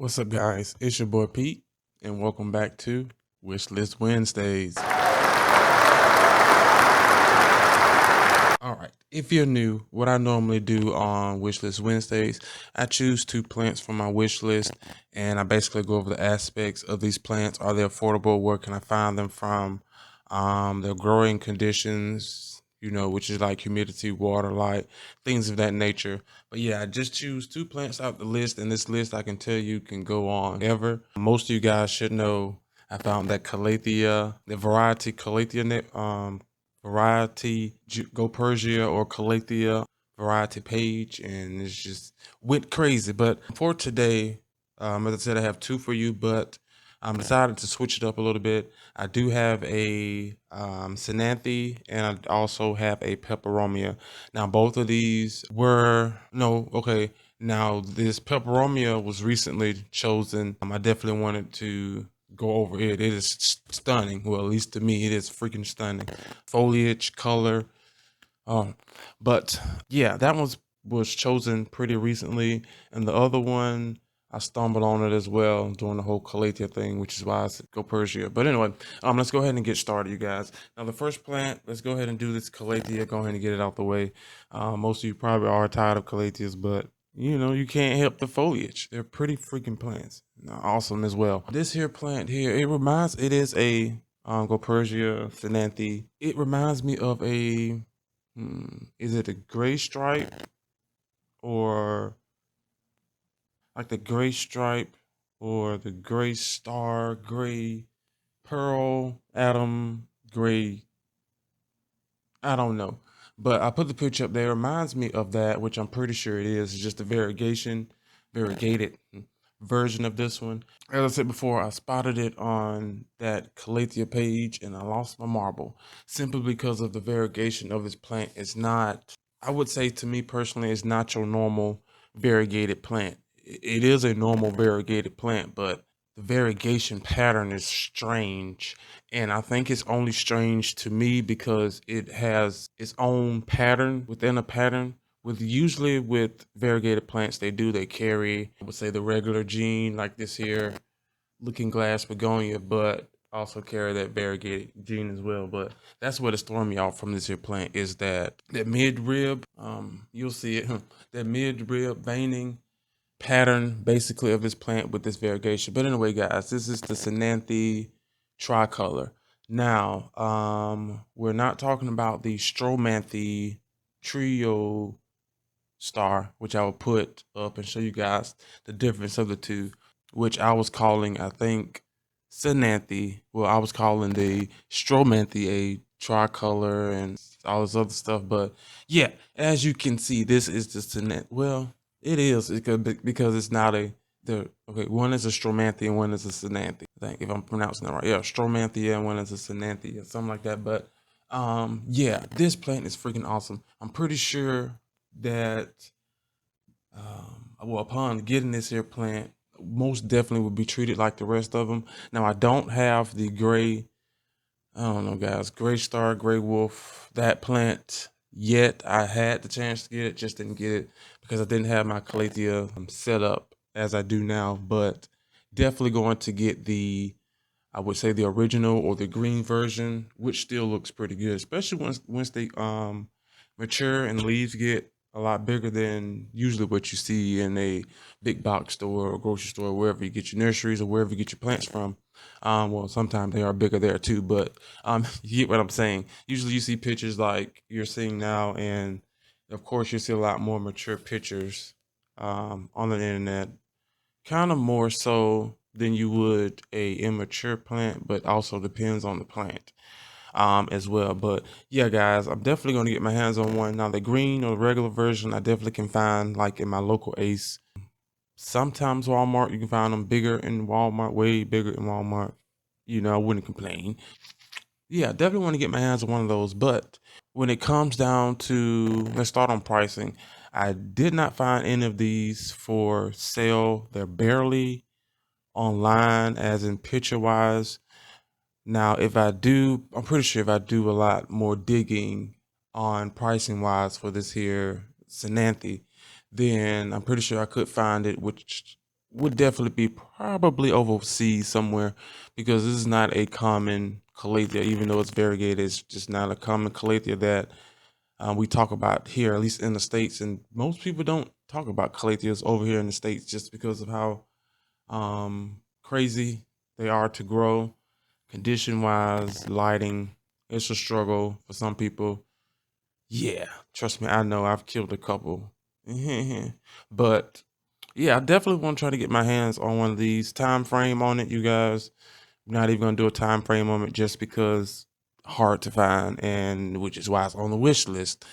What's up, guys? It's your boy Pete, and welcome back to Wishlist Wednesdays. Alright, if you're new, what I normally do on Wishlist Wednesdays, I choose 2 plants from my wish list, and I basically go over the aspects of these plants. Are they affordable? Where can I find them from? Their growing conditions, which is like humidity, water, light, things of that nature. But yeah, I just choose 2 plants out the list, and this list I can tell you can go on ever. Most of you guys should know I found that Calathea, the variety Calathea, variety Go Persia or Calathea variety page, and it's just went crazy. But for today, as I said, I have 2 for you, but I'm decided to switch it up a little bit. I do have a Ctenanthe, and I also have a Peperomia. Now, both of these were Now, this Peperomia was recently chosen. I definitely wanted to go over it. It is stunning. Well, at least to me, it is freaking stunning. Foliage, color. But yeah, that one was chosen pretty recently, and the other one I stumbled on it as well during the whole Calathea thing, which is why I said Go Persia. But anyway, let's go ahead and get started, you guys. Now, the first plant, let's go ahead and do this Calathea. Go ahead and get it out the way. Most of you probably are tired of Calatheas, but you can't help the foliage. They're pretty freaking plants. Awesome as well. This here plant here, it is a Go Persia Ctenanthe. It reminds me of a, is it a gray stripe or like the gray stripe or the gray star, gray pearl, atom, gray, I don't know. But I put the picture up there. It reminds me of that, which I'm pretty sure it is. It's just a variegated version of this one. As I said before, I spotted it on that Calathea page and I lost my marble simply because of the variegation of this plant. It's not, I would say to me personally, it's not your normal variegated plant. It is a normal variegated plant, but the variegation pattern is strange, and I think it's only strange to me because it has its own pattern within a pattern. Usually with variegated plants, they carry, I would say, the regular gene like this here, looking glass begonia, but also carry that variegated gene as well. But that's what is throwing me off from this here plant is that mid-rib, you'll see it, that mid-rib veining pattern basically of this plant with this variegation. But anyway, guys, this is the Ctenanthe tricolor. Now, we're not talking about the Stromanthe trio star, which I will put up and show you guys the difference of the two, which I was calling, I think, Ctenanthe. Well, I was calling the Stromanthe a tricolor and all this other stuff. But yeah, as you can see, this is the Ctenanthe. Well, it is because it's not one is a Stromanthe and one is a Ctenanthe. I think if I'm pronouncing it right. Yeah, Stromanthe and one is a Ctenanthe or something like that. But yeah, this plant is freaking awesome. I'm pretty sure that upon getting this here plant, most definitely would be treated like the rest of them. Now, I don't have the gray, I don't know, guys, gray star, gray wolf, that plant yet. I had the chance to get it, just didn't get it because I didn't have my Calathea set up as I do now. But definitely going to get I would say the original or the green version, which still looks pretty good, especially once they mature and the leaves get a lot bigger than usually what you see in a big box store or grocery store, wherever you get your nurseries or wherever you get your plants from. Well, sometimes they are bigger there too, but you get what I'm saying. Usually you see pictures like you're seeing now, and of course you see a lot more mature pictures on the internet, kind of more so than you would a immature plant, but also depends on the plant as well. But yeah, guys, I'm definitely going to get my hands on one. Now, the green or the regular version, I definitely can find like in my local Ace. Sometimes Walmart, you can find them bigger in Walmart, way bigger in Walmart. I wouldn't complain. Yeah, definitely want to get my hands on one of those. But when it comes down to, let's start on pricing. I did not find any of these for sale. They're barely online, as in picture wise. Now, if I do, I'm pretty sure if I do a lot more digging on pricing wise for this here Ctenanthe, then I'm pretty sure I could find it, would definitely be probably overseas somewhere, because this is not a common calathea, even though it's variegated. It's just not a common calathea that we talk about here, at least in the States. And most people don't talk about calatheas over here in the States just because of how crazy they are to grow. Condition wise, lighting, it's a struggle for some people. Yeah, trust me, I know I've killed a couple. But yeah, I definitely want to try to get my hands on one of these. Time frame on it, you guys. I'm not even gonna do a time frame on it just because hard to find, and which is why it's on the wish list.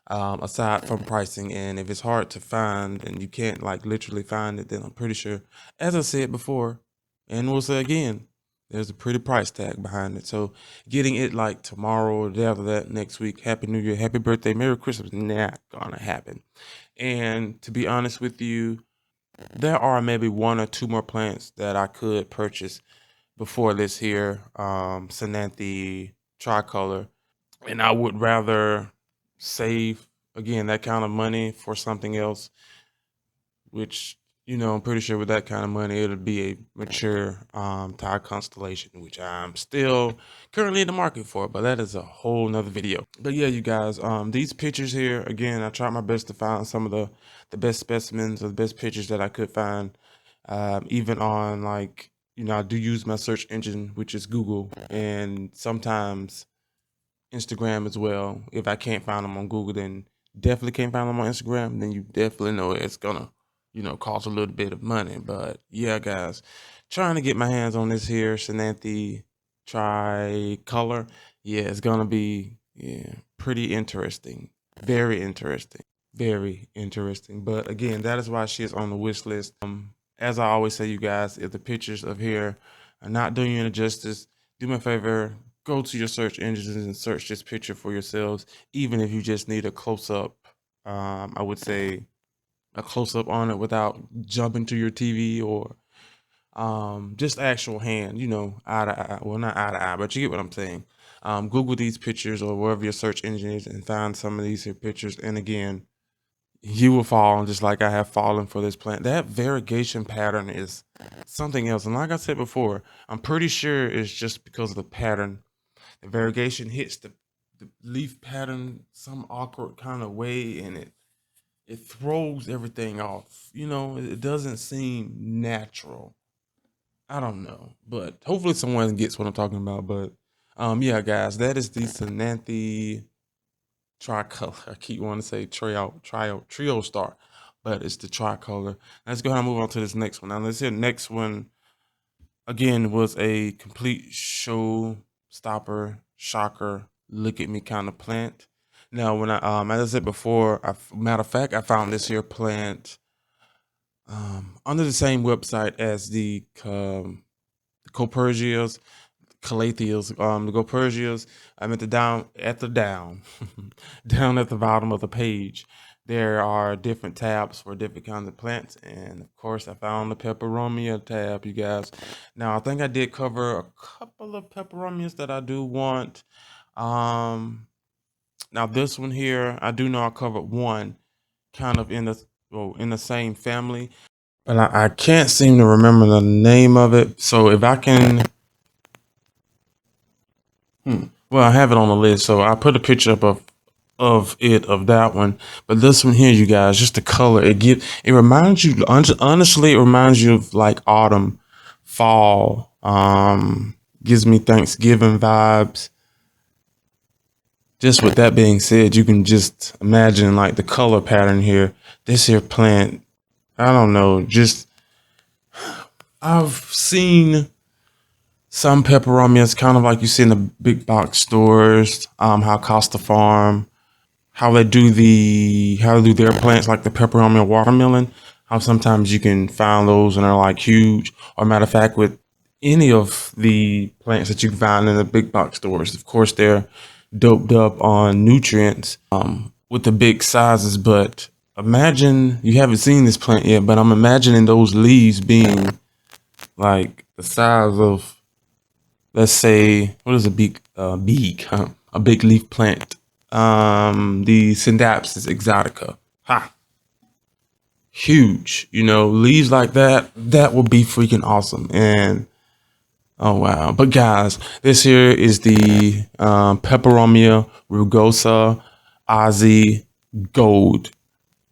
Aside from pricing, and if it's hard to find and you can't like literally find it, then I'm pretty sure, as I said before, and we'll say again, there's a pretty price tag behind it. So getting it like tomorrow or the day after that, next week, Happy New Year, Happy Birthday, Merry Christmas, not gonna happen. And to be honest with you, there are maybe one or two more plants that I could purchase before this here, Ctenanthe tricolor, and I would rather save again that kind of money for something else, which, I'm pretty sure with that kind of money it'll be a mature tide constellation, which I'm still currently in the market for, but that is a whole nother video. But yeah, you guys, these pictures here, again, I tried my best to find some of the best specimens or the best pictures that I could find, even on, like, I do use my search engine, which is Google, and sometimes Instagram as well. If I can't find them on Google, then definitely can't find them on Instagram. Then you definitely know it's gonna, cost a little bit of money. But yeah, guys, trying to get my hands on this here Ctenanthe tricolor. Yeah, it's gonna be, pretty interesting. Very interesting. Very interesting. But again, that is why she is on the wish list. As I always say, you guys, if the pictures of here are not doing you any justice, do me a favor, go to your search engines and search this picture for yourselves, even if you just need a close up. I would say a close up on it without jumping to your TV, or just actual hand, eye to eye. Well, not eye to eye, but you get what I'm saying. Google these pictures or wherever your search engine is and find some of these here pictures. And again, you will fall just like I have fallen for this plant. That variegation pattern is something else. And like I said before, I'm pretty sure it's just because of the pattern. The variegation hits the leaf pattern some awkward kind of way, and it throws everything off. It doesn't seem natural. I don't know, but hopefully someone gets what I'm talking about. But yeah, guys, that is the Ctenanthe tricolor. I keep wanting to say trio star, but it's the tricolor. Let's go ahead and move on to this next one. Now, let's see. Next one again was a complete show stopper, shocker, look at me kind of plant. Now, when as I said before, matter of fact, I found this here plant under the same website as the Copergias, Calatheas, the Gopergias. I'm at the down down at the bottom of the page. There are different tabs for different kinds of plants, and of course, I found the Peperomia tab, you guys. Now, I think I did cover a couple of Peperomias that I do want. Now this one here, I do know I covered one, kind of in the same family, but I can't seem to remember the name of it. So if I can. Well, I have it on the list, so I put a picture up of that one. But this one here, you guys, just the color, it reminds you, honestly, it reminds you of like autumn, fall. Gives me Thanksgiving vibes. Just with that being said, you can just imagine like the color pattern here. This here plant, I don't know, just I've seen some peperomias kind of like you see in the big box stores, how Costa Farm, how they do their plants, like the pepperoni watermelon. How sometimes you can find those and they're like huge. Or matter of fact, with any of the plants that you can find in the big box stores, of course they're doped up on nutrients with the big sizes. But imagine, you haven't seen this plant yet, but I'm imagining those leaves being like the size of, let's say, what is a a big leaf plant? The Synapsis exotica. Ha. huge. You know, leaves like that, that would be freaking awesome. And oh wow. But guys, this here is the Peperomia Rugosa Ozzy Gold.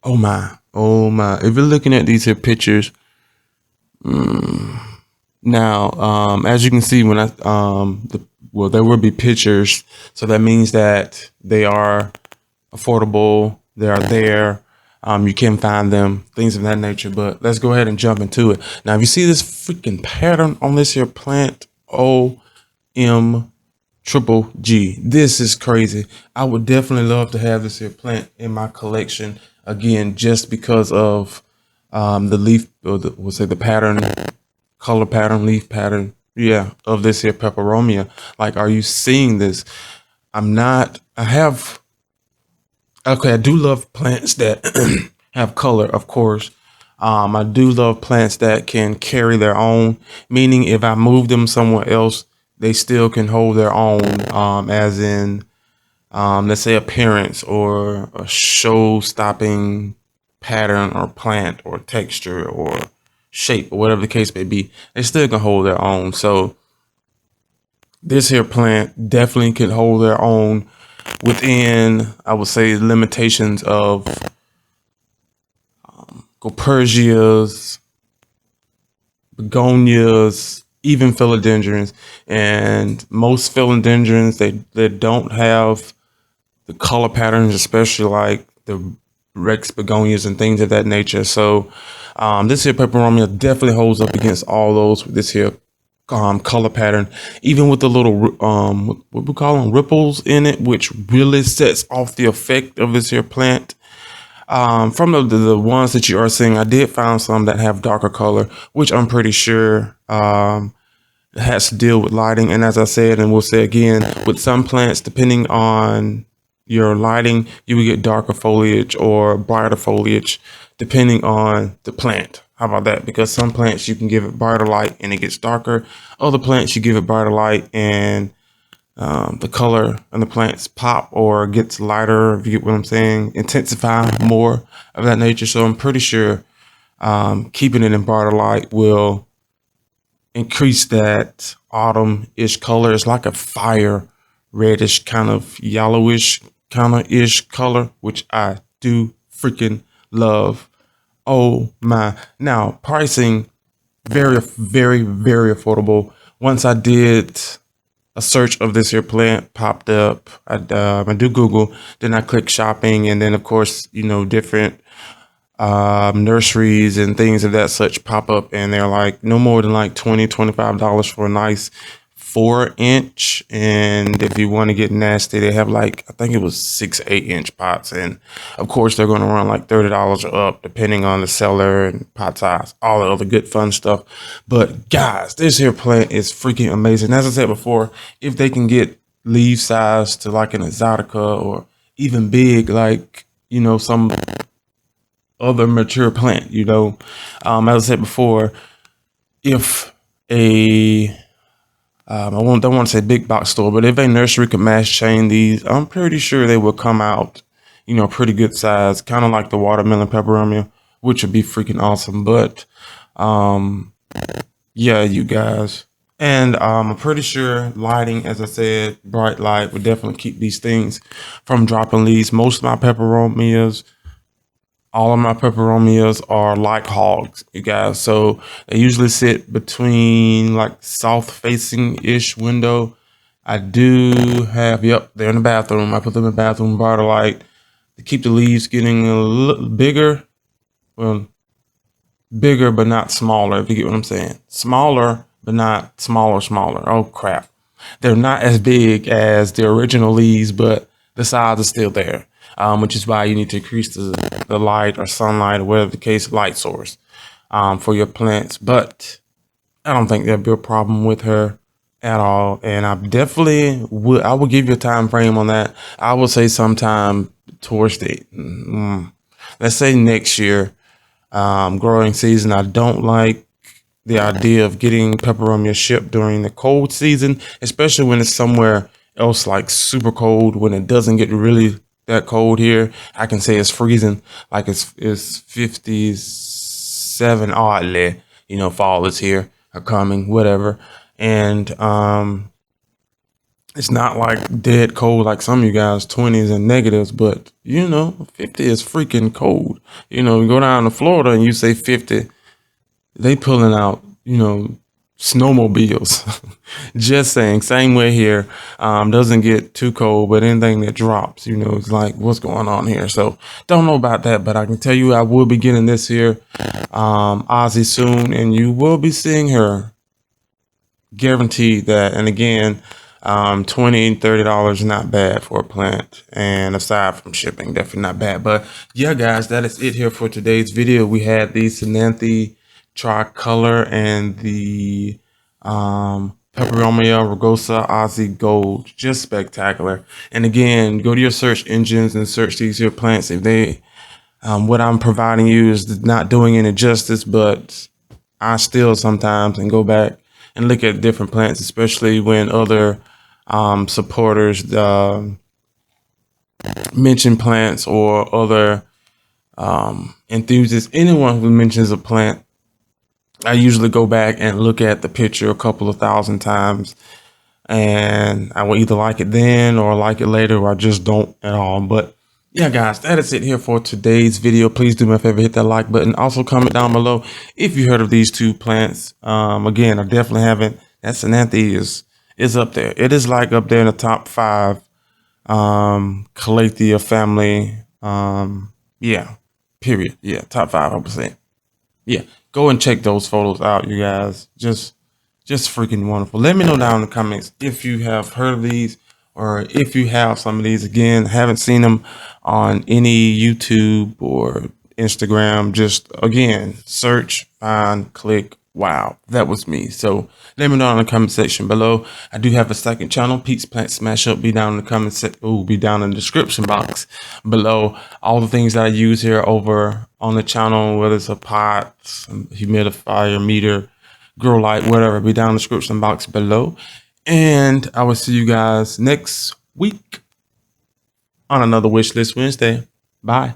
Oh my. Oh my. If you're looking at these here pictures, now as you can see when well, there will be pictures, so that means that they are affordable, they are there. You can find them, things of that nature. But let's go ahead and jump into it. Now, if you see this freaking pattern on this here plant, OM triple G, this is crazy. I would definitely love to have this here plant in my collection again, just because of the leaf, or we'll say the pattern, color pattern, leaf pattern, yeah, of this here peperomia. Like, are you seeing this? I have, okay, I do love plants that have color, of course. I do love plants that can carry their own, meaning if I move them somewhere else, they still can hold their own, as in, let's say appearance or a show stopping pattern or plant or texture or shape or whatever the case may be. They still can hold their own. So this here plant definitely can hold their own within, I would say, limitations of Copergias, begonias, even philodendrons. And most philodendrons, they don't have the color patterns, especially like the Rex begonias and things of that nature. So this here peperomia definitely holds up against all those with this here color pattern, even with the little what we call them, ripples in it, which really sets off the effect of this here plant. From the ones that you are seeing, I did find some that have darker color, which I'm pretty sure has to deal with lighting. And as I said, and we'll say again, with some plants, depending on your lighting, you will get darker foliage or brighter foliage, depending on the plant. How about that? Because some plants you can give it brighter light and it gets darker. Other plants you give it brighter light and the color and the plants pop or gets lighter, if you get what I'm saying, intensify more of that nature. So I'm pretty sure keeping it in brighter light will increase that autumn-ish color. It's like a fire reddish kind of yellowish kind of ish color, which I do freaking love. Oh my. Now, pricing, very, very, very affordable. Once I did a search of this here plant, popped up. I do Google, then I click shopping, and then of course, you know, different nurseries and things of that such pop up, and they're like no more than like $20-$25 for a nice 4-inch. And if you want to get nasty, they have like, I think it was 6-8-inch pots, and of course they're going to run like $30 or up depending on the seller and pot size, all the other good fun stuff. But guys, this here plant is freaking amazing. As I said before, if they can get leaf size to like an exotica or even big, like, you know, some other mature plant, you know, as I said before, if a don't want to say big box store, but if a nursery could mass chain these, I'm pretty sure they will come out, you know, pretty good size, kind of like the watermelon peperomia, which would be freaking awesome. But yeah, you guys. And I'm pretty sure lighting, as I said, bright light would definitely keep these things from dropping leaves. Most of my peperomias, all of my peperomias are like hogs, you guys. So they usually sit between like south facing ish window. I do have, yep, they're in the bathroom. I put them in the bathroom, brighter light to keep the leaves getting a little bigger. Well, bigger, but not smaller, if you get what I'm saying. Smaller, but not smaller. Oh crap. They're not as big as the original leaves, but the size is still there. Which is why you need to increase the light or sunlight or whatever the case, light source for your plants. But I don't think there'll be a problem with her at all. And I definitely would, I will give you a time frame on that. I will say sometime towards the, let's say next year, growing season. I don't like the idea of getting peperomia shipped during the cold season, especially when it's somewhere else like super cold, when it doesn't get really that cold here. I can say it's freezing, like it's 57 oddly. Fall is here or coming, whatever. And it's not like dead cold like some of you guys, 20s and negatives, but 50 is freaking cold. You go down to Florida and you say 50, they pulling out, snowmobiles. Just saying. Same way here. Doesn't get too cold, but anything that drops, it's like, what's going on here? So don't know about that, but I can tell you I will be getting this here, Ozzy soon, and you will be seeing her. Guaranteed that. And again, $20 and $30 not bad for a plant, and aside from shipping, definitely not bad. But yeah, guys, that is it here for today's video. We had the Ctenanthe tricolor and the Peperomia, Rugosa, Ozzy Gold. Just spectacular. And again, go to your search engines and search these here plants. If they what I'm providing you is not doing any justice, but I still sometimes and go back and look at different plants, especially when other supporters mention plants, or other enthusiasts. Anyone who mentions a plant, I usually go back and look at the picture a couple of thousand times, and I will either like it then or like it later, or I just don't at all. But yeah, guys, that is it here for today's video. Please do me a favor, hit that like button. Also comment down below if you heard of these two plants. Again, I definitely haven't. That Ctenanthe is up there. It is like up there in the top 5 Kalaya family. Yeah, period. Yeah, top 5, I would say. Yeah, go and check those photos out, you guys. Just freaking wonderful. Let me know down in the comments if you have heard of these, or if you have some of these. Again, haven't seen them on any YouTube or Instagram. Just, again, search, find, click. Wow, that was me. So let me know in the comment section below. I do have a second channel, Pete's Plant Smash Up. Be down in the comment section. Be down in the description box below. All the things that I use here over on the channel, whether it's a pot, some humidifier, meter, grow light, whatever, be down in the description box below. And I will see you guys next week on another Wishlist Wednesday. Bye.